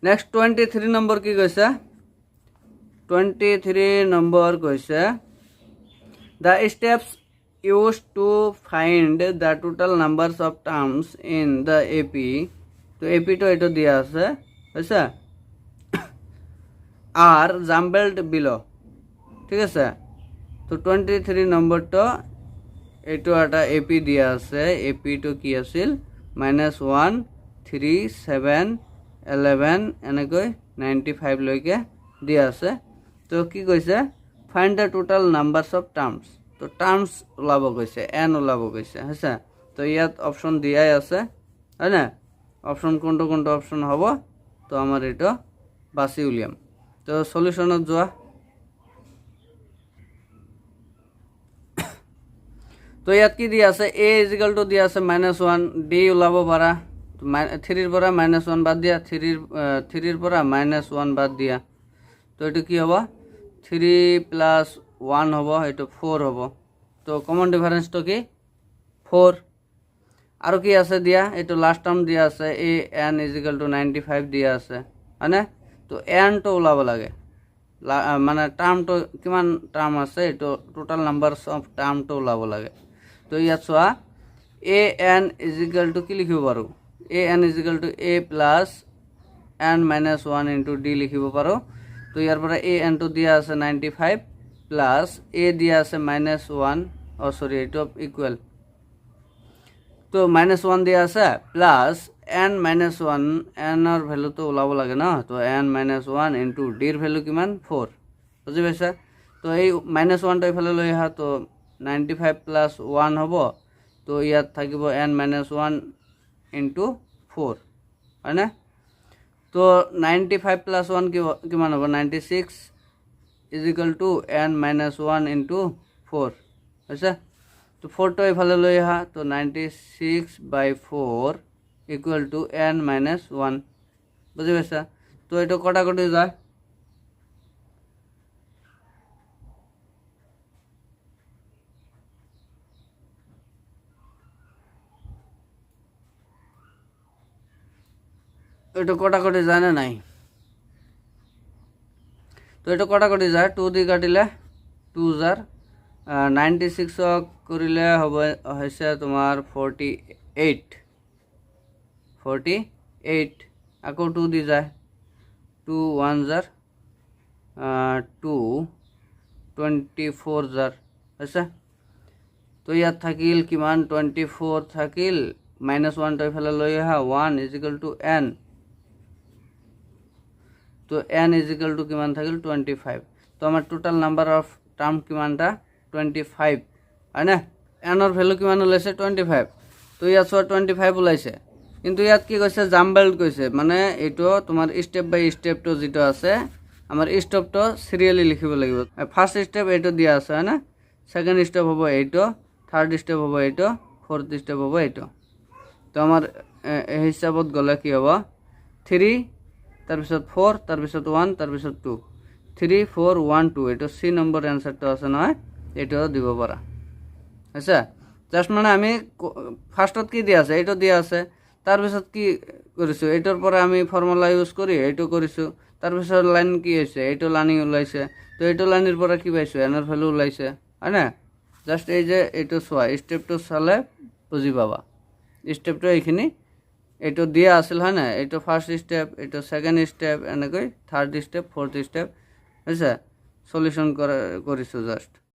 next 23 number কি কৈছে 23 number কৈছে the steps used to find the total numbers of terms in the AP তো AP তো এটা দিয়া আছে বুঝছা are jumbled below ঠিক আছে তো 23 নম্বৰটো এইটো এটা AP দিয়া আছে AP তো কি আছিল -1 3 7 11 এনেকৈ 95 লৈকে দিয়া আছে তো কি কৈছে find the total numbers of terms তো টার্মস ওলাব কৈছে n ওলাব কৈছে হয়ছে তো ইয়াত অপশন দিয়াই আছে হয় না অপশন কোনটো অপশন হ'ব তো আমাৰ এটা বাছি উলিয়াম তো সলিউশনত যোৱা তো ইয়াত কি দিয়া আছে a = দিয়া আছে -1 d ওলাব পাৰা 3 ৰ পৰা -1 বাদ দিয়া 3 ৰ পৰা -1 বাদ দিয়া তো এটা কি হ'ব 3 + 1 হ'ব এটা 4 হ'ব তো কমন ডিফারেন্স তো কি 4 আৰু কি আছে দিয়া এটা লাস্ট টার্ম দিয়া আছে a n = 95 দিয়া আছে মানে তো n তো ওলাব লাগে মানে টার্ম তো কিমান টার্ম আছে এটা টোটাল নাম্বারস অফ টার্ম তো ওলাব লাগে তো ইয়াত চোৱা a n = কি লিখিব পাৰো a n = a + n - 1 * d লিখিব পাৰো তো ইয়াৰ পৰা a n তো দিয়া আছে 95 প্লাস a দিয়া আছে -1 এটা ইকুয়াল তো -1 দিয়া আছে প্লাস n - 1 n এর ভ্যালু তো ওলাব লাগে না তো n - 1 * d এর ভ্যালু কিমান 4 বুঝি পাইছা তো এই -1 টো ইফালে লৈ আহা তো 95 + 1 হ'ব তো ইয়াত থাকিব n - 1 * 4 হয় না তো 95 + 1 কিমান হ'ব 96 = n - 1 * 4 আচ্ছা তো 4 টো ইফালে লৈ আহা তো 96/4 = n - 1 বুঝি পাইছা তো এটা কটাকটি যায় এটা কটাকটি যায় না নাই তো এটা কটাকটি যায় 2 দি কাটিলে 2 * 96 কৰিলে হ'ব হৈছে তোমাৰ 48 আকৌ 2 দি যায় 2 1 * 2 24 আছে তো ইয়াত থাকিল কিমান 24 থাকিল -1 টো ইফালে লৈ আহা 1 = n তো n = কিমান থাকিল 25 তো আমাৰ টোটাল নাম্বার অফ টার্ম কিমানটা 25 হয় না n এর ভ্যালু কিমান ওলাইছে 25 তো ইয়াত 25 ওলাইছে কিন্তু ইয়াত কি কৈছে জাম্বলড কৈছে মানে এটো তোমার স্টেপ বাই স্টেপ তো যেটো আছে আমার স্টেপ তো সিরিয়ালি লিখিব লাগিব ফার্স্ট স্টেপ এটো দিয়া আছে হয় না সেকেন্ড স্টেপ হবে এটো থার্ড স্টেপ হবে এটো ফোর্থ স্টেপ হবে এটো তো আমার এই হিসাবত গলে কি হবে 3 তাৰপিছত 4 তাৰপিছত 1 তাৰপিছত 2 3 4 1 2 এটা সি নম্বৰ আনসাৰটো আছে নহয় এটা দিব পাৰা আচ্ছা জাস্ট মানে আমি ফাৰ্স্টত কি দিয়া আছে এটা দিয়া আছে তাৰপিছত কি কৰিছো এটাৰ পৰা আমি ফৰ্মুলা ইউজ কৰি এটো কৰিছো তাৰপিছত লাইন কি হৈছে এটো লাইনিং ওলাইছে তো এটো লাইনেৰ পৰা কি পাইছো এনৰ ভ্যালু ওলাইছে হয় না জাস্ট এই যে এটো সোয়া স্টেপটো চালে বুজি পাবা স্টেপটো এইখিনি এটো দিয়া আছিল হয় না এটো ফার্স্ট স্টেপ এটো সেকেন্ড স্টেপ এনেকৈ থার্ড স্টেপ ফোর্থ স্টেপ আছে সলিউশন কৰিছো জাস্ট